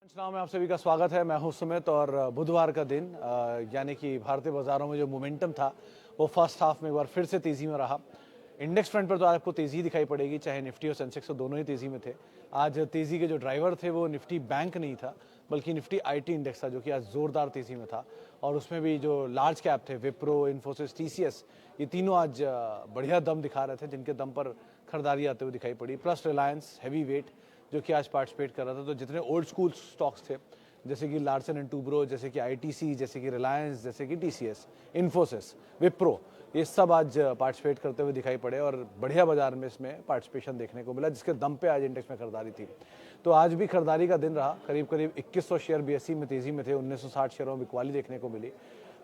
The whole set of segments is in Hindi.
चुनाव में आप सभी का स्वागत है। मैं हूं सुमित और बुधवार का दिन यानी कि भारतीय बाजारों में जो मोमेंटम था वो फर्स्ट हाफ में एक बार फिर से तेजी में रहा। इंडेक्स फ्रंट पर तो आपको तेजी दिखाई पड़ेगी, चाहे निफ्टी और सेंसेक्स तो दोनों ही तेजी में थे। आज तेजी के जो ड्राइवर थे वो निफ्टी बैंक नहीं था बल्कि निफ्टी आईटी इंडेक्स था, जो कि आज जोरदार तेजी में था। और उसमें भी जो लार्ज कैप थे, विप्रो, इन्फोसिस, टीसीएस, ये तीनों आज बढ़िया दम दिखा रहे थे, जिनके दम पर खरीदारी आते हुए दिखाई पड़ी। प्लस रिलायंस हैवी वेट जो कि आज पार्टिसिपेट कर रहा था। तो जितने ओल्ड स्कूल स्टॉक्स थे, जैसे कि लार्सन एंड टूब्रो, जैसे कि आईटीसी, जैसे कि रिलायंस, जैसे कि टीसीएस, इन्फोसिस, विप्रो, ये सब आज पार्टिसिपेट करते हुए दिखाई पड़े और बढ़िया बाजार में इसमें पार्टिसिपेशन देखने को मिला, जिसके दम पे आज इंडेक्स में खरीदारी थी। तो आज भी खरीदारी का दिन रहा। करीब करीब 2100 शेयर बीएसई में तेजी में थे, 1960 शेयरों में बिकवाली देखने को मिली।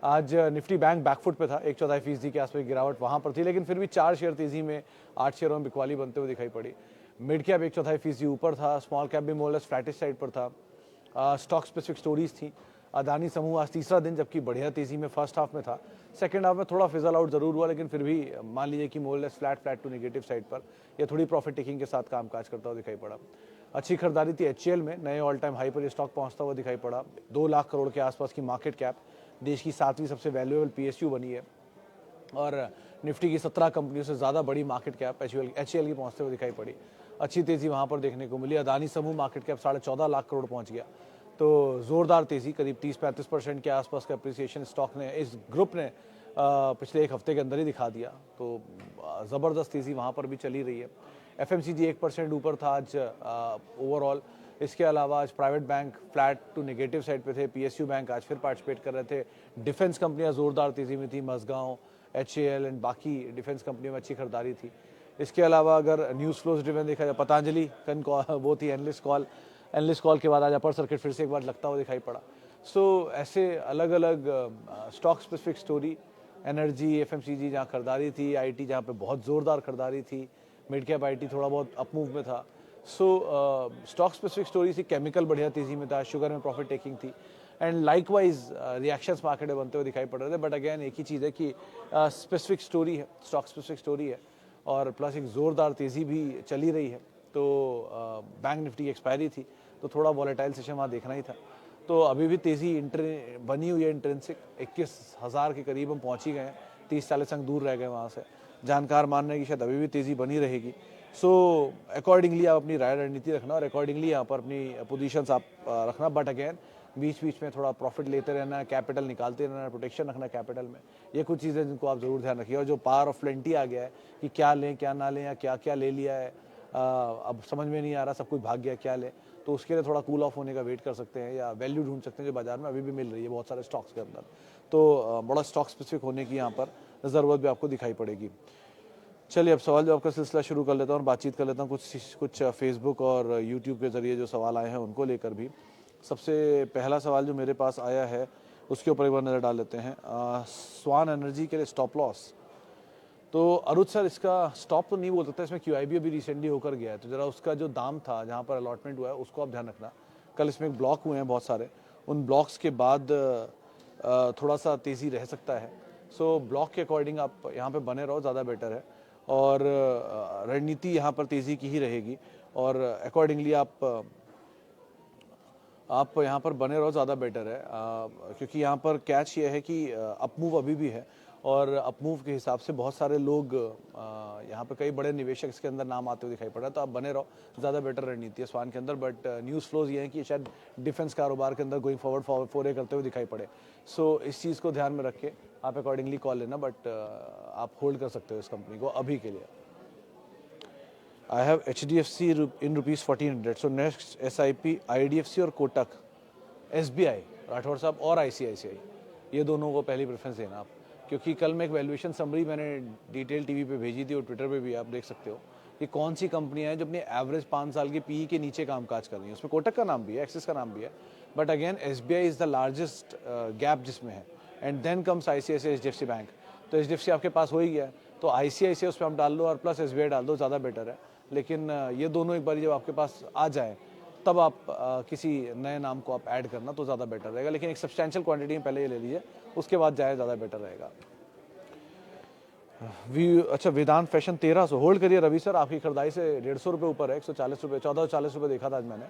आज निफ्टी बैंक बैकफुट पे था, 1/4% के आसपास गिरावट वहां पर थी, लेकिन फिर भी 4 शेयर तेजी में 8 शेयरों में बिकवाली बनते हुए दिखाई पड़ी। मिड कैप 1/4% ऊपर था, स्मॉल कैप भी मोरलेस फ्लैटिश साइड पर था। स्टॉक स्पेसिफिक स्टोरीज थी। अदानी समूह आज तीसरा दिन जबकि बढ़िया तेजी में फर्स्ट हाफ में था, सेकंड हाफ में थोड़ा फिजल आउट जरूर हुआ, लेकिन फिर भी मान लीजिए कि मोरलेस फ्लैट टू नेगेटिव साइड पर यह थोड़ी प्रॉफिट टेकिंग के साथ कामकाज करता हुआ दिखाई पड़ा। अच्छी खरीदारी थी एचएएल में, नए ऑल टाइम हाई पर यह स्टॉक पहुंचता हुआ दिखाई पड़ा। 2 लाख करोड़ के आसपास की मार्केट कैप, देश की 7वीं सबसे वैल्यूएबल पीएसयू बनी है और निफ्टी की 17 कंपनियों से ज़्यादा बड़ी मार्केट कैप एचएएल की पहुंचते हुए दिखाई पड़ी। अच्छी तेज़ी वहां पर देखने को मिली। अदानी समूह मार्केट कैप 14.5 लाख करोड़ पहुंच गया, तो ज़ोरदार तेज़ी, करीब 30-35% के आसपास का अप्रिसिएशन स्टॉक ने, इस ग्रुप ने पिछले एक हफ्ते के अंदर ही दिखा दिया। तो ज़बरदस्त तेज़ी वहाँ पर भी चली रही है। एफएमसीजी 1% ऊपर था आज ओवरऑल। इसके अलावा आज private bank flat to negative side पे थे। पीएसयू बैंक आज फिर पार्टिसिपेट कर रहे थे। डिफेंस कंपनियां जोरदार तेज़ी में थी, मसगांव, एचएएल एंड बाकी डिफेंस कंपनियों में अच्छी खरीदारी थी। इसके अलावा अगर न्यूज़ फ्लोज ड्रिवन देखा जाए, पतंजलि वो थी एनालिस्ट कॉल के बाद आज अपर सर्किट फिर से एक बार लगता हुआ दिखाई पड़ा। सो ऐसे अलग अलग stock specific story, energy, FMCG जहाँ खरीदारी थी, आईटी जहाँ पे बहुत ज़ोरदार खरीदारी थी, मिड कैप आईटी थोड़ा बहुत अपमूव में था। सो स्टॉक स्पेसिफिक स्टोरी थी। केमिकल बढ़िया तेज़ी में था, शुगर में प्रॉफिट टेकिंग थी एंड लाइकवाइज रिएक्शंस मार्केट में बनते हुए दिखाई पड़ रहे थे। बट अगेन एक ही चीज़ है कि स्पेसिफिक स्टोरी है, स्टॉक स्पेसिफिक स्टोरी है और प्लस एक ज़ोरदार तेज़ी भी चली रही है। तो बैंक निफ्टी की एक्सपायरी थी, तो थोड़ा वॉलेटाइल सेशन वहाँ देखना ही था। तो अभी भी तेज़ी बनी हुई है इंट्रिंसिक, 21,000 के करीब हम पहुँच ही गए हैं, 30-40 अंक दूर रह गए वहाँ से। जानकार मान रहे हैं कि शायद अभी भी तेज़ी बनी रहेगी। सो अकॉर्डिंगली आप अपनी राय रणनीति रखना और अकॉर्डिंगली यहाँ पर अपनी पोजीशंस आप रखना। बट अगेन बीच बीच में थोड़ा प्रॉफिट लेते रहना है, कैपिटल निकालते रहना है, प्रोटेक्शन रखना कैपिटल में। ये कुछ चीज़ें जिनको आप ज़रूर ध्यान रखिए। और जो पावर ऑफ प्लेंटी आ गया है कि क्या लें क्या ना लें, या क्या क्या ले लिया है, अब समझ में नहीं आ रहा, सब कुछ भाग गया, क्या ले, तो उसके लिए थोड़ा कूल ऑफ होने का वेट कर सकते हैं या वैल्यू ढूंढ सकते हैं जो बाजार में अभी भी मिल रही है बहुत सारे स्टॉक्स के अंदर। तो बड़ा स्टॉक स्पेसिफिक होने की यहाँ पर ज़रूरत भी आपको दिखाई पड़ेगी। चलिए अब सवाल जवाब का सिलसिला शुरू कर लेता हूँ और बातचीत कर लेता हूँ कुछ फेसबुक और यूट्यूब के ज़रिए जो सवाल आए हैं उनको लेकर भी। सबसे पहला सवाल जो मेरे पास आया है उसके ऊपर एक बार नज़र डाल लेते हैं। स्वान एनर्जी के लिए स्टॉप लॉस, तो अरुण सर इसका स्टॉप तो नहीं बोल सकता, इसमें क्यूआईबी अभी रिसेंटली होकर गया है, तो ज़रा उसका जो दाम था जहाँ पर अलॉटमेंट हुआ है उसको आप ध्यान रखना। कल इसमें ब्लॉक हुए हैं बहुत सारे, उन ब्लॉक्स के बाद थोड़ा सा तेज़ी रह सकता है। सो ब्लॉक के अकॉर्डिंग आप यहाँ पे बने रहो, ज़्यादा बेटर है। और रणनीति यहाँ पर तेज़ी की ही रहेगी और अकॉर्डिंगली आप यहाँ पर बने रहो, ज़्यादा बेटर है। क्योंकि यहाँ पर कैच ये है कि अपमूव अभी भी है और अपमूव के हिसाब से बहुत सारे लोग यहाँ पे कई बड़े निवेशक इसके अंदर नाम आते हुए दिखाई पड़ रहा है। तो आप बने रहो, ज़्यादा बेटर रणनीति है स्वान के अंदर। बट न्यूज़ फ्लोज ये है कि शायद डिफेंस कारोबार के अंदर गोइंग फॉरवर्ड फोरे करते हुए दिखाई पड़े। सो इस चीज़ को ध्यान में रख के आप अकॉर्डिंगली कॉल लेना, बट आप होल्ड कर सकते हो इस कंपनी को अभी के लिए। I have HDFC in rupees 1400. So next SIP IDFC और कोटक, SBI राठौर साहब और ICICI, ये दोनों को पहली प्रेफरेंस देना आप। क्योंकि कल मैं एक वैल्यूएशन समरी मैंने डिटेल टीवी पे भेजी थी और ट्विटर पे भी आप देख सकते हो कि कौन सी कंपनियां हैं जो अपनी एवरेज 5 साल की पीई के नीचे कामकाज कर रही हैं। उसमें कोटक का नाम भी है, एक्सिस का नाम भी है, but again SBI is the largest gap जिसमें है and then comes ICICI HDFC bank. तो HDFC आपके पास हो ही गया, तो ICICI उस पर आप डाल लो और प्लस SBI डाल दो, ज़्यादा बेटर है। लेकिन ये दोनों एक बार जब आपके पास आ जाए तब आप किसी नए नाम को आप ऐड करना तो ज़्यादा बेटर रहेगा। लेकिन एक सब्सटेंशियल क्वांटिटी में पहले ये ले लीजिए, उसके बाद जाए, ज़्यादा बेटर रहेगा। अच्छा, वेदांत फैशन 1300 होल्ड करिए रवि सर, आपकी खरीदारी से 150 रुपये ऊपर है, 140 रुपये, 1440 रुपये देखा था आज मैंने,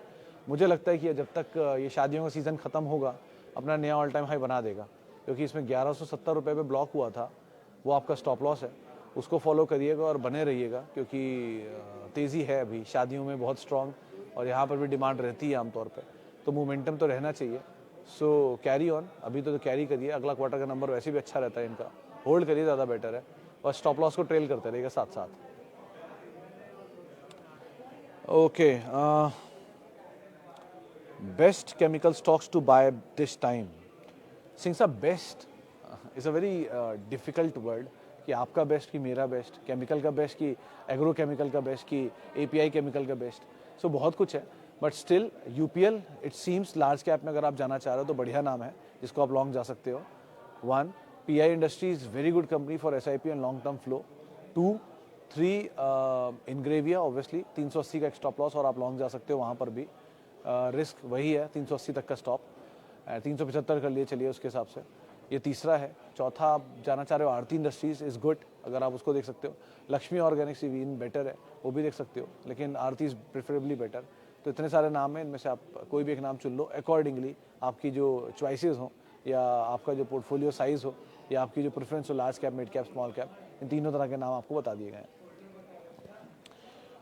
मुझे लगता है कि जब तक ये शादियों का सीज़न ख़त्म होगा अपना नया ऑल टाइम हाई बना देगा, क्योंकि इसमें 1170 रुपये पे ब्लॉक हुआ था, वो आपका स्टॉप लॉस है, उसको फॉलो करिएगा और बने रहिएगा, क्योंकि तेज़ी है अभी शादियों में बहुत स्ट्रॉन्ग, और यहाँ पर भी डिमांड रहती है आमतौर पर, तो मोमेंटम तो रहना चाहिए। सो कैरी ऑन, अभी तो कैरी करिए, अगला क्वार्टर का नंबर वैसे भी अच्छा रहता है इनका, होल्ड करिए ज़्यादा बेटर है, और स्टॉप लॉस को ट्रेल करते रहिएगा साथ साथ। Okay, best chemical stocks to buy this time. Singh साहब, best is a very difficult word, कि आपका बेस्ट कि मेरा बेस्ट, केमिकल का बेस्ट कि एग्रो केमिकल का बेस्ट कि एपीआई केमिकल का बेस्ट। सो बहुत कुछ है, but still UPL it seems large cap में अगर आप जाना चाह रहे हो तो बढ़िया नाम है जिसको आप लॉन्ग जा सकते हो। 1, PI industries very good company for SIP and long term flow. 2, 3, Ingrevia obviously 380 का एक स्टॉप लॉस और आप लॉन्ग जा सकते हो, वहाँ पर भी रिस्क वही है 380 तक का स्टॉप, 375 कर लिए चलिए उसके हिसाब से। ये तीसरा है। चौथा आप जाना चाह रहे हो आरती इंडस्ट्रीज इज़ गुड, अगर आप उसको देख सकते हो। लक्ष्मी ऑर्गेनिक्स इवन बेटर है, वो भी देख सकते हो, लेकिन आरती इज़ प्रेफरेबली बेटर। तो इतने सारे नाम हैं, इनमें से आप कोई भी एक नाम चुन लो अकॉर्डिंगली, आपकी जो चॉइसेस हो या आपका जो पोर्टफोलियो साइज़ हो या आपकी जो प्रेफरेंस हो, large cap, mid cap, small cap, इन तीनों तरह के नाम आपको बता दिए गए हैं।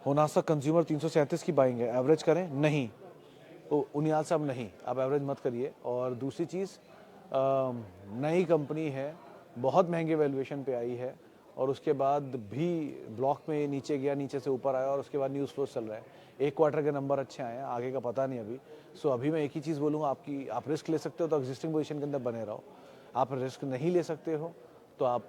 होनासा कंज्यूमर 337 की बाइंग है, एवरेज करें? नहीं, उनियाल साहब नहीं, आप एवरेज मत करिए। और दूसरी चीज़, नई कंपनी है, बहुत महंगे वैल्यूएशन पे आई है, और उसके बाद भी ब्लॉक में नीचे गया, नीचे से ऊपर आया, और उसके बाद न्यूज़ फ्लो चल रहा है। एक क्वार्टर के नंबर अच्छे आए हैं, आगे का पता नहीं अभी। सो अभी मैं एक ही चीज़ बोलूँगा, आप रिस्क ले सकते हो तो एग्जिस्टिंग पोजीशन के अंदर बने रहो, आप रिस्क नहीं ले सकते हो तो आप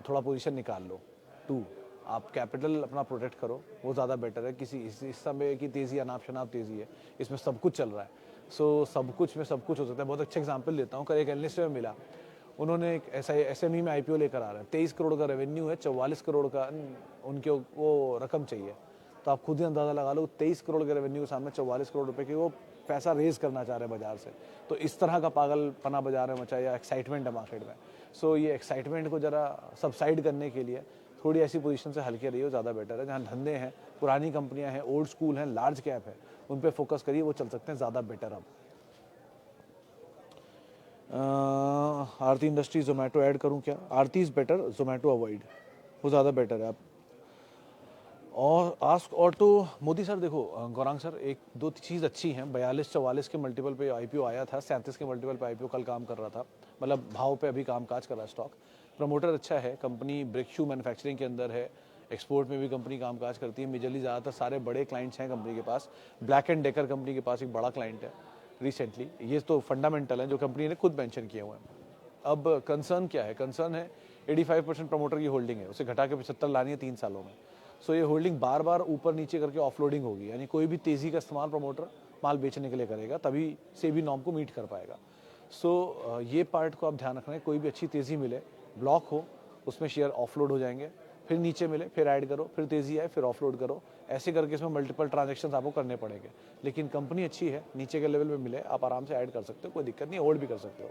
थोड़ा पोजीशन निकाल लो। 2, आप कैपिटल अपना प्रोटेक्ट करो, वो ज़्यादा बेटर है। इस समय की तेज़ी अनाप शनाप तेज़ी है, इसमें सब कुछ चल रहा है। सो सब कुछ में सब कुछ हो सकता है। बहुत अच्छा एग्जांपल देता हूँ, कल एक एनालिस्ट में मिला, उन्होंने एक ऐसा एसएमई में आईपीओ लेकर आ रहे हैं, 23 करोड़ का रेवेन्यू है, 44 करोड़ का उनके वो रकम चाहिए। तो आप खुद ही अंदाज़ा लगा लो, 23 करोड़ के रेवेन्यू के सामने 44 करोड़ रुपए की वो पैसा रेज करना चाह रहे हैं बाजार से। तो इस तरह का पागलपना बाजार में मचा, या एक्साइटमेंट है मार्केट में। सो ये एक्साइटमेंट को ज़रा सबसाइड करने के लिए थोड़ी ऐसी पोजीशन से हल्के रहिए, ज़्यादा बेटर है। जहाँ धंधे हैं, पुरानी कंपनियां हैं, ओल्ड स्कूल हैं, लार्ज कैप है, उन पे फोकस करिए, वो चल सकते हैं ज़्यादा बेटर। अब आरती इंडस्ट्री जोमेटो ऐड करूं क्या? आरती इज़ बेटर, जोमेटो अवॉइड, वो ज़्यादा बेटर है। आप और आस्क ऑटो मोदी सर, देखो गौरांग सर, एक दो चीज़ अच्छी हैं। 42-44 के मल्टीपल पे आईपीओ आया था, 37 के मल्टीपल पे आईपीओ कल काम कर रहा था, मतलब भाव पे अभी काम काज कर रहा है स्टॉक। प्रमोटर अच्छा है, कंपनी ब्रेक शू मैन्युफैक्चरिंग के अंदर है, एक्सपोर्ट में भी कंपनी काम काज करती है। मेजरली ज़्यादातर सारे बड़े क्लाइंट्स हैं कंपनी के पास। ब्लैक एंड डेकर कंपनी के पास एक बड़ा क्लाइंट है रिसेंटली। ये तो फंडामेंटल है जो कंपनी ने खुद मेंशन किए हुए हैं। अब कंसर्न क्या है? कंसर्न है 85% प्रमोटर की होल्डिंग है, उसे घटा के 75 लानी है 3 सालों में। सो ये होल्डिंग बार बार ऊपर नीचे करके ऑफलोडिंग होगी, यानी कोई भी तेज़ी का इस्तेमाल प्रमोटर माल बेचने के लिए करेगा, तभी से भी नॉर्म को मीट कर पाएगा। सो ये पार्ट को आप ध्यान रखना है, कोई भी अच्छी तेज़ी मिले, ब्लॉक हो, उसमें शेयर ऑफलोड हो जाएंगे, फिर नीचे मिले फिर ऐड करो, फिर तेज़ी आए फिर ऑफलोड करो, ऐसे करके इसमें मल्टीपल ट्रांजेक्शन आपको करने पड़ेंगे। लेकिन कंपनी अच्छी है, नीचे के लेवल पे मिले, आप आराम से ऐड कर सकते हो, कोई दिक्कत नहीं, होल्ड भी कर सकते हो।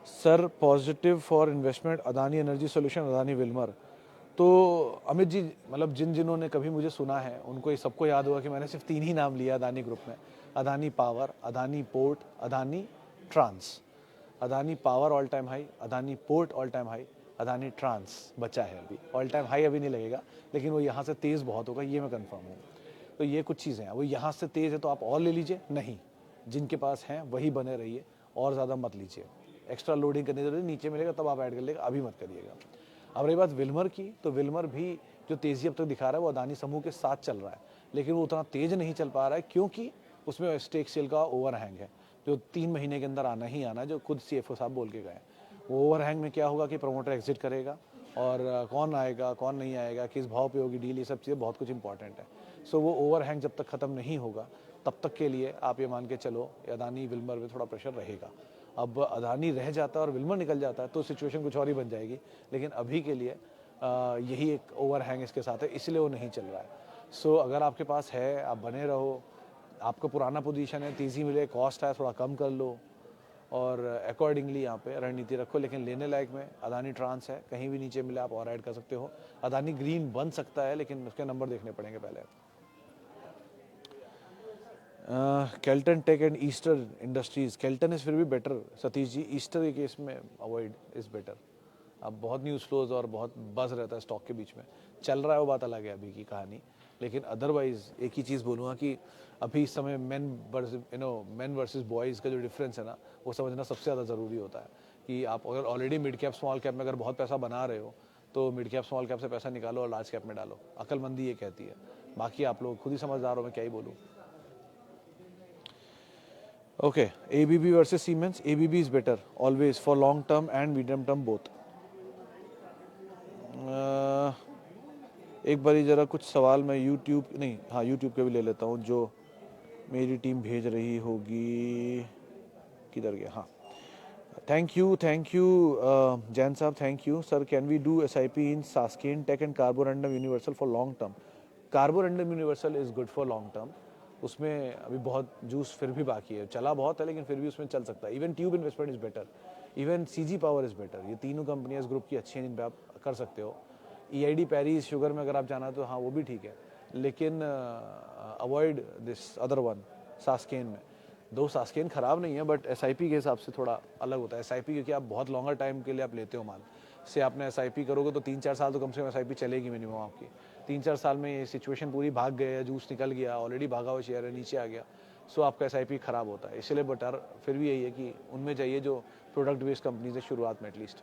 Sir positive for investment Adani energy solution, Adani Wilmer. तो अमित जी, मतलब जिन्होंने कभी मुझे सुना है उनको ये सबको याद होगा कि मैंने सिर्फ 3 ही नाम लिया अदानी ग्रुप में, Adani power, Adani port, Adani trans. Adani power all time high, Adani port all time high, Adani trans बचा है अभी, ऑल टाइम हाई अभी नहीं लगेगा, लेकिन वो यहाँ से तेज़ बहुत होगा, ये मैं कंफर्म हूँ। तो ये कुछ चीज़ें हैं, वो यहाँ से तेज़ है तो आप और ले लीजिए, नहीं, जिनके पास हैं वही बने रहिए, और ज़्यादा मत लीजिए। एक्स्ट्रा लोडिंग करने जरूरी, नीचे मिलेगा तब आप ऐड कर लेगा, अभी मत करिएगा। अब रही बात विल्मर की, तो विल्मर भी जो तेज़ी अब तक दिखा रहा है वो अदानी समूह के साथ चल रहा है, लेकिन वो उतना तेज़ नहीं चल पा रहा है क्योंकि उसमें स्टेक सेल का ओवरहैंग है, जो 3 महीने के अंदर आना ही आना, जो खुद सीएफओ साहब बोल के गए। वो ओवरहैंग में क्या होगा कि प्रमोटर एग्जिट करेगा, और कौन आएगा कौन नहीं आएगा, किस भाव पे होगी डील, ये सब चीज़ें बहुत कुछ इंपॉर्टेंट है। सो वो ओवरहैंग जब तक ख़त्म नहीं होगा तब तक के लिए आप ये मान के चलो अदानी विल्मर में थोड़ा प्रेशर रहेगा। अब अदानी रह जाता है और विल्मर निकल जाता है तो सिचुएशन कुछ और ही बन जाएगी, लेकिन अभी के लिए यही एक ओवरहैंग इसके साथ है, इसलिए वो नहीं चल रहा है। सो अगर आपके पास है, आप बने रहो, आपका पुराना पोजीशन है, तेज़ी मिले, कॉस्ट है, थोड़ा कम कर लो, और अकॉर्डिंगली यहाँ पे रणनीति रखो। लेकिन लेने लायक में अदानी ट्रांस है, कहीं भी नीचे मिले आप और ऐड कर सकते हो। अदानी ग्रीन बन सकता है, लेकिन उसके नंबर देखने पड़ेंगे पहले। Kellton tech and Easter industries, Kellton is फिर भी बेटर सतीश जी, ईस्टर के केस में अवॉइड इज बेटर। अब बहुत न्यूज़ फ्लोज और बहुत बज रहता है स्टॉक के बीच में, चल रहा है वो बात अलग है अभी की कहानी, लेकिन अदरवाइज एक ही चीज़ बोलूँगा कि अभी इस समय मेन वर्सेस बॉयज़ का जो डिफरेंस है ना, वो समझना सबसे ज़्यादा ज़रूरी होता है कि आप अगर already mid cap small cap में अगर बहुत पैसा बना रहे हो तो मिड कैप स्मॉल कैप से पैसा निकालो और लार्ज कैप में डालो, अक्लमंदी ये कहती है। बाकी आप लोग खुद ही समझदार हो, मैं क्या ही बोलूँ। Okay, ABB versus Siemens. ABB is better always for long term and medium term both. एक बारी ज़रा कुछ सवाल मैं YouTube नहीं, हाँ YouTube के भी ले लेता हूँ जो मेरी टीम भेज रही होगी। किधर गया? हाँ, थैंक यू जैन साहब, thank you sir. Can we do SIP in Sasken tech and Carborundum Universal for long term? Carborundum Universal is good for long term, उसमें अभी बहुत जूस फिर भी बाकी है, चला बहुत है लेकिन फिर भी उसमें चल सकता है। Even tube investment is better, even CG power is better. ये तीनों कंपनियां इस ग्रुप की अच्छी हैं जिन पर आप कर सकते हो। EID पैरिस शुगर में अगर आप जाना तो हाँ वो भी ठीक है, लेकिन अवॉइड दिस अदर वन सास्केन में। दो सास्केन ख़राब नहीं है बट SIP के हिसाब से थोड़ा अलग होता है। SIP क्योंकि आप बहुत लॉन्गर टाइम के लिए आप लेते हो माल से, आपने SIP करोगे तो 3-4 साल तो कम से कम SIP चलेगी मिनिमम आपकी। 3-4 साल में ये सिचुएशन पूरी भाग गए, जूस निकल गया, ऑलरेडी भागा हुआ शेयर है नीचे आ गया, सो आपका SIP ख़राब होता है। इसलिए बेटर फिर भी यही है कि उनमें चाहिए जो प्रोडक्ट बेस्ड कंपनीज है शुरुआत में at least.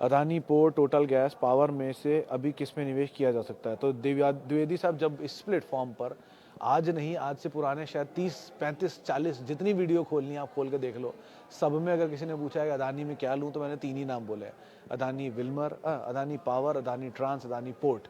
Adani port, total gas, power में से अभी किस में निवेश किया जा सकता है? तो द्विवेदी साहब, जब इस प्लेटफॉर्म पर आज नहीं, आज से पुराने शायद 30, 35, 40 जितनी वीडियो खोलनी आप खोल के देख लो, सब में अगर किसी ने पूछा है अदानी में क्या लूँ तो मैंने 3 ही नाम बोले हैं, Adani Wilmar, Adani power, Adani trans, Adani port.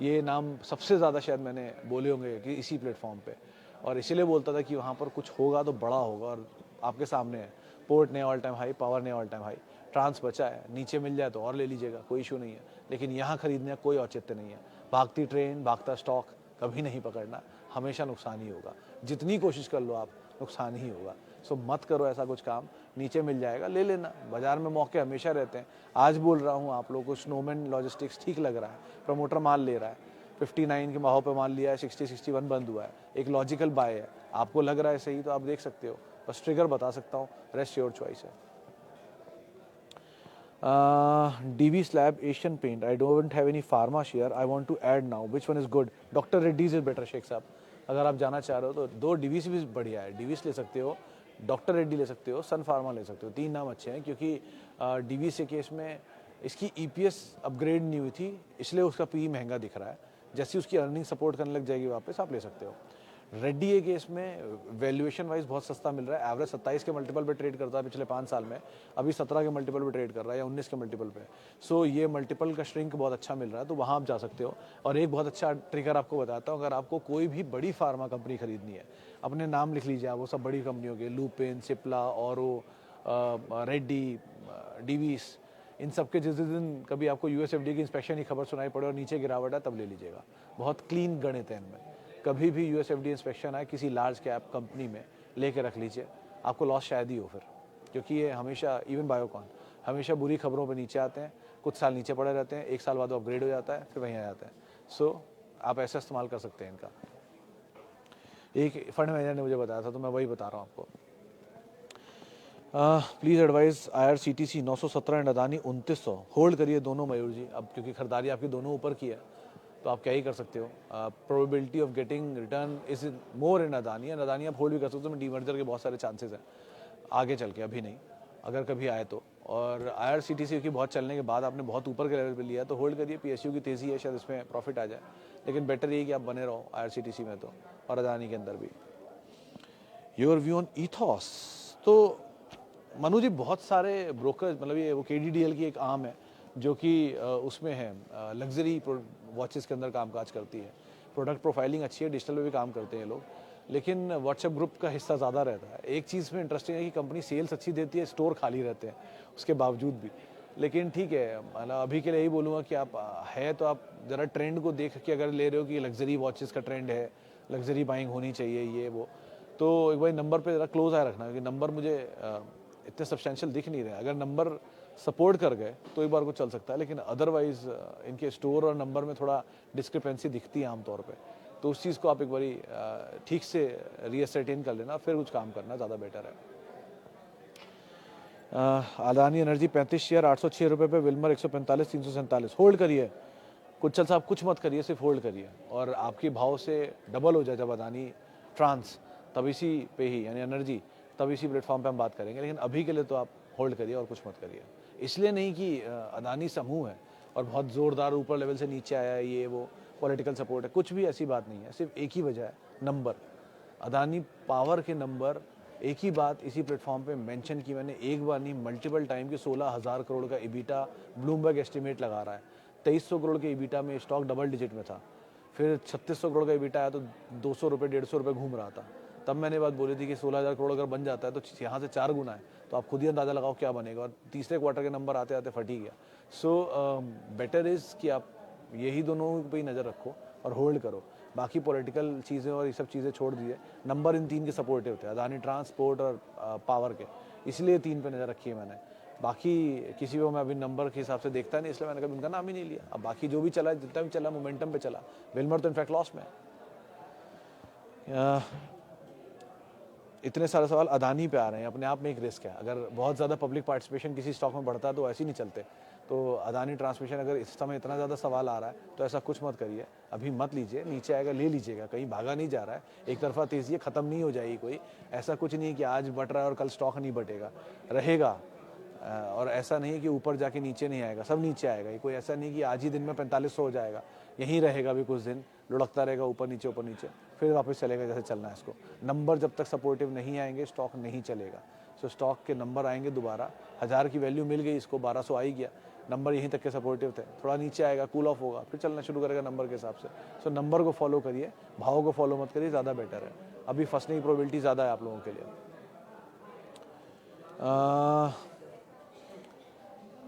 ये नाम सबसे ज़्यादा शायद मैंने बोले होंगे कि इसी प्लेटफॉर्म पे, और इसीलिए बोलता था कि वहाँ पर कुछ होगा तो बड़ा होगा, और आपके सामने है। पोर्ट ने ऑल टाइम हाई, पावर ने ऑल टाइम हाई, ट्रांस बचा है, नीचे मिल जाए तो और ले लीजिएगा, कोई इशू नहीं है, लेकिन यहाँ खरीदने का कोई औचित्य नहीं है। भागती ट्रेन, भागता स्टॉक कभी नहीं पकड़ना, हमेशा नुकसान ही होगा। जितनी कोशिश कर लो आप, नुकसान ही होगा। सो मत करो ऐसा कुछ काम, नीचे मिल जाएगा ले लेना, बाजार में मौके हमेशा रहते हैं। आज बोल रहा हूँ आप लोगों को स्नोमैन लॉजिस्टिक्स ठीक लग रहा है, प्रमोटर माल ले रहा है, 59 के भाव पे माल लिया है, 60-61 बंद हुआ है, एक लॉजिकल बाय है। आपको लग रहा है सही तो आप देख सकते हो, बस ट्रिगर बता सकता हूँ, रेस्ट योर चॉइस है। DV slab, Asian Paint. I don't have any pharma share. I want to add now. Which one is good? Dr. Reddy's is better, Sheikh sahab. अगर आप जाना चाह रहे हो तो 2 DVs भी बढ़िया है। DVs ले सकते हो, डॉक्टर रेड्डी ले सकते हो, सन फार्मा ले सकते हो। 3 नाम अच्छे हैं क्योंकि DVs के केस में इसकी EPS अपग्रेड नहीं हुई थी, इसलिए उसका PE महंगा दिख रहा है। जैसे उसकी अर्निंग सपोर्ट करने लग जाएगी वापस, आप ले सकते हो। रेड्डी के केस में वैल्यूएशन वाइज बहुत सस्ता मिल रहा है, एवरेज 27 के मल्टीपल पे ट्रेड करता है पिछले 5 साल में, अभी 17 के मल्टीपल पे ट्रेड कर रहा है या 19 के मल्टीपल पे। सो ये मल्टीपल का श्रिंक बहुत अच्छा मिल रहा है, तो वहाँ आप जा सकते हो। और एक बहुत अच्छा ट्रिगर आपको बताता हूँ, अगर आपको कोई भी बड़ी फार्मा कंपनी खरीदनी है, अपने नाम लिख लीजिए आप वो सब बड़ी कंपनियों के, लुपिन, सिप्ला, औरो, रेड्डी, डीवीस, इन सब के जिस दिन कभी आपको USFDA की इंस्पेक्शन की खबर सुनाई पड़े और नीचे गिरावट है, तब ले लीजिएगा। बहुत क्लीन गणित है इनमें। कभी भी USFDA इंस्पेक्शन आए किसी लार्ज कैप कंपनी में, लेके रख लीजिए, आपको लॉस शायद ही हो फिर, क्योंकि ये हमेशा, इवन बायोकॉन हमेशा बुरी खबरों पे नीचे आते हैं, कुछ साल नीचे पड़े रहते हैं, 1 साल बाद वो अपग्रेड हो जाता है, फिर वहीं आ जाते हैं। सो आप ऐसा इस्तेमाल कर सकते हैं इनका। एक फंड मैनेजर ने मुझे बताया था तो मैं वही बता रहा हूँ आपको। Please advice IRCTC 917 and Adani 2900 hold करिए दोनों मयूर जी। अब क्योंकि खरीदारी आपकी दोनों ऊपर की है तो आप क्या ही कर सकते हो। Probability of getting return is more in Adani, and Adani आप होल्ड भी कर सकते हो। डीमर्जर के बहुत सारे चांसेस हैं आगे चल के, अभी नहीं, अगर कभी आए तो। और IRCTC की बहुत चलने के बाद आपने बहुत ऊपर के लेवल पे लिया तो होल्ड करिए। PSU की तेज़ी है, शायद इसमें प्रॉफिट आ जाए, लेकिन बेटर यही कि आप बने रहो IRCTC में तो, और अदानी के अंदर भी। Your view on ईथॉस? तो मनु जी बहुत सारे ब्रोकर, मतलब ये वो KDDL की एक आर्म है जो कि उसमें है, लग्जरी वॉचेस के अंदर कामकाज करती है। प्रोडक्ट प्रोफाइलिंग अच्छी है, डिजिटल में भी काम करते हैं लोग, लेकिन व्हाट्सएप ग्रुप का हिस्सा ज़्यादा रहता है। एक चीज़ में इंटरेस्टिंग है कि कंपनी सेल्स अच्छी देती है, स्टोर खाली रहते हैं उसके बावजूद भी, लेकिन ठीक है। मतलब अभी के लिए यही बोलूँगा कि आप है तो आप ज़रा ट्रेंड को देख के अगर ले रहे हो कि लग्जरी वॉचेस का ट्रेंड है, लग्जरी बाइंग होनी चाहिए ये वो, तो एक बार नंबर पे ज़रा क्लोज आए रखना, क्योंकि नंबर मुझे इतने सब्सटेंशियल दिख नहीं रहे। अगर नंबर सपोर्ट कर गए तो एक बार को चल सकता है, लेकिन अदरवाइज इनके स्टोर और नंबर में थोड़ा डिस्क्रिपेंसी दिखती है आमतौर पे। तो उस चीज़ को आप एक बारी ठीक से रीअसेटेन कर लेना, फिर कुछ काम करना ज़्यादा बेटर है। अदानी एनर्जी 35 शेयर 806 रुपये पे, विल्मर 145 347, होल्ड करिए। कुछ साहब कुछ मत करिए, सिर्फ होल्ड करिए और आपके भाव से डबल हो जाए जब अदानी ट्रांस, तब इसी पे ही यानी एनर्जी, तब इसी प्लेटफॉर्म पे हम बात करेंगे। लेकिन अभी के लिए तो आप होल्ड करिए और कुछ मत करिए। इसलिए नहीं कि अदानी समूह है और बहुत ज़ोरदार ऊपर लेवल से नीचे आया है, ये वो पॉलिटिकल सपोर्ट है, कुछ भी ऐसी बात नहीं है। सिर्फ एक ही वजह है, नंबर। अदानी पावर के नंबर, एक ही बात इसी प्लेटफॉर्म पे मेंशन की मैंने, एक बार नहीं मल्टीपल टाइम, कि 16,000 करोड़ का ईबिटा ब्लूमबर्ग एस्टिमेट लगा रहा है। 2300 करोड़ के ईबिटा में स्टॉक डबल डिजिट में था, फिर 3600 करोड़ का ईबिटा आया तो 200 रुपये 150 रुपये घूम रहा था। तब मैंने बात बोली थी कि 16,000 करोड़ अगर बन जाता है तो यहाँ से 4 गुना है, तो आप खुद ही अंदाज़ा लगाओ क्या बनेगा। और तीसरे क्वार्टर के नंबर आते आते फट ही गया। सो बेटर इज़ कि आप यही दोनों पे ही नज़र रखो और होल्ड करो। बाकी पॉलिटिकल चीज़ें और ये सब चीज़ें छोड़ दीजिए। नंबर इन 3 के सपोर्टिव थे, अदानी ट्रांसपोर्ट और पावर के, इसलिए 3 पे नज़र रखी है मैंने। बाकी किसी को मैं अभी नंबर के हिसाब से देखता नहीं, इसलिए मैंने कभी उनका नाम ही नहीं लिया। अब बाकी जो भी चला, जितना भी चला मोमेंटम पे चला। विल्मर तो इनफैक्ट लॉस में। इतने सारे सवाल अदानी पे आ रहे हैं, अपने आप में एक रिस्क है। अगर बहुत ज़्यादा पब्लिक पार्टिसिपेशन किसी स्टॉक में बढ़ता है तो ऐसे ही नहीं चलते। तो अदानी ट्रांसमिशन अगर इस समय इतना ज़्यादा सवाल आ रहा है तो ऐसा कुछ मत करिए, अभी मत लीजिए। नीचे आएगा ले लीजिएगा, कहीं भागा नहीं जा रहा है। एक तरफा तेज़ी ख़त्म नहीं हो जाएगी कोई, ऐसा कुछ नहीं है कि आज बढ़ रहा है और कल स्टॉक नहीं बढ़ेगा, रहेगा। और ऐसा नहीं है कि ऊपर जाके नीचे नहीं आएगा, सब नीचे आएगा। ये कोई ऐसा नहीं कि आज ही दिन में 4500 हो जाएगा, यहीं रहेगा भी कुछ दिन, लुढ़कता रहेगा ऊपर नीचे, फिर वापस चलेगा जैसे चलना है इसको। नंबर जब तक सपोर्टिव नहीं आएंगे स्टॉक नहीं चलेगा। सो स्टॉक के नंबर आएंगे दोबारा, 1000 की वैल्यू मिल गई इसको, 1200 आ ही गया, नंबर यहीं तक के सपोर्टिव थे, थोड़ा नीचे आएगा, कूल ऑफ होगा, फिर चलना शुरू करेगा नंबर के हिसाब से। सो नंबर को फॉलो करिए, भाव को फॉलो मत करिए, ज़्यादा बेटर है। अभी फंसने की प्रोबेबिलिटी ज़्यादा है आप लोगों के लिए।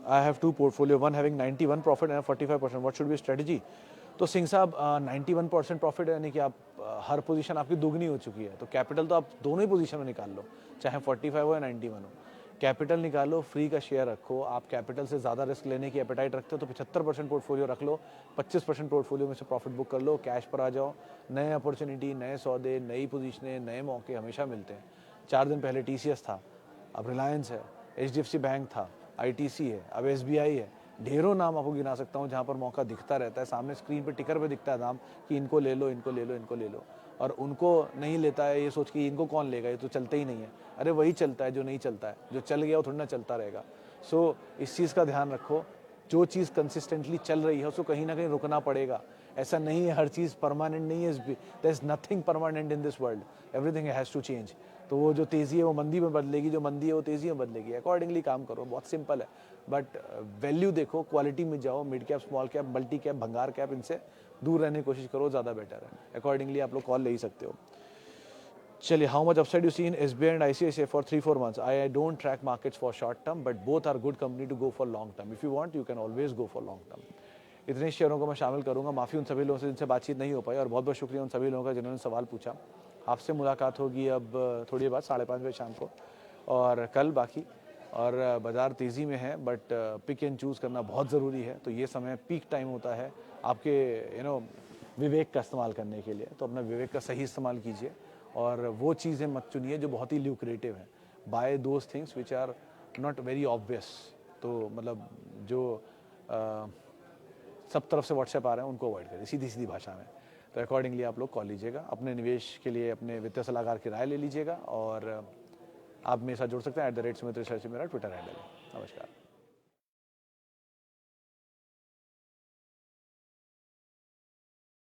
I have two portfolio, one having 91 profit and 45%. What should be strategy? तो सिंह साहब 91% प्रॉफिट है, यानी कि आप हर पोजीशन आपकी दुगनी हो चुकी है, तो कैपिटल तो आप दोनों ही पोजीशन में निकाल लो, चाहे 45 हो या 91 हो। कैपिटल निकालो, फ्री का शेयर रखो। आप कैपिटल से ज़्यादा रिस्क लेने की एपेटाइट रखते हो तो 75% पोर्टफोलियो रख लो, 25% पोर्टफोलियो में से प्रॉफिट बुक कर लो, कैश पर आ जाओ। नए अपॉर्चुनिटी, नए सौदे, नई पोजीशनें, नए मौके हमेशा मिलते हैं। 4 दिन पहले TCS था, अब रिलायंस है, HDFC बैंक था, ITC है, अब SBI है। ढेरों नाम आपको गिना सकता हूँ जहाँ पर मौका दिखता रहता है, सामने स्क्रीन पे टिकर पे दिखता है नाम कि इनको ले लो, इनको ले लो, इनको ले लो, और उनको नहीं लेता है, ये सोच के इनको कौन लेगा, ये तो चलते ही नहीं है। अरे वही चलता है जो नहीं चलता है, जो चल गया वो थोड़ी ना चलता रहेगा। सो इस चीज़ का ध्यान रखो, जो चीज़ कंसिस्टेंटली चल रही है उसको कहीं ना कहीं रुकना पड़ेगा। ऐसा नहीं है, हर चीज़ परमानेंट नहीं है, there is nothing permanent in this world, everything has to change. तो वो जो तेज़ी है वो मंदी में बदलेगी, जो मंदी है वो तेज़ी में बदलेगी, अकॉर्डिंगली काम करो, बहुत सिंपल है। बट वैल्यू देखो, क्वालिटी में जाओ, mid cap, small cap, multi cap, भंगार कैप, इनसे दूर रहने की कोशिश करो, ज़्यादा बेटर है। अकॉर्डिंगली आप लोग कॉल ले ही सकते हो। चलिए, how much upside you see in SBI and ICICI for 3-4 months? I don't track markets for short term, but both are good company to go for long term. If you want, you can always go for long term. इतने शेयरों को मैं शामिल करूंगा। माफ़ी उन सभी लोगों से जिनसे बातचीत नहीं हो पाई, और बहुत बहुत शुक्रिया उन सभी लोगों का जिन्होंने सवाल पूछा। आपसे मुलाकात होगी अब थोड़ी बाद 5:30 बजे शाम को, और कल बाकी। और बाज़ार तेज़ी में है, बट पिक एंड चूज़ करना बहुत ज़रूरी है। तो ये समय पीक टाइम होता है आपके विवेक का इस्तेमाल करने के लिए, तो अपना विवेक का सही इस्तेमाल कीजिए और वो चीज़ें मत चुनिए जो बहुत ही ल्यूक्रेटिव हैं। By those things which are not very obvious. तो मतलब जो सब तरफ से व्हाट्सएप आ रहे हैं उनको अवॉइड करिए, सीधी सीधी भाषा में। तो अकॉर्डिंगली आप लोग कॉल लीजिएगा, अपने निवेश के लिए अपने वित्तीय सलाहकार की राय ले लीजिएगा, और आप मेरे साथ जुड़ सकते हैं @सुमित रिसर्च, मेरा ट्विटर हैंडल है। नमस्कार।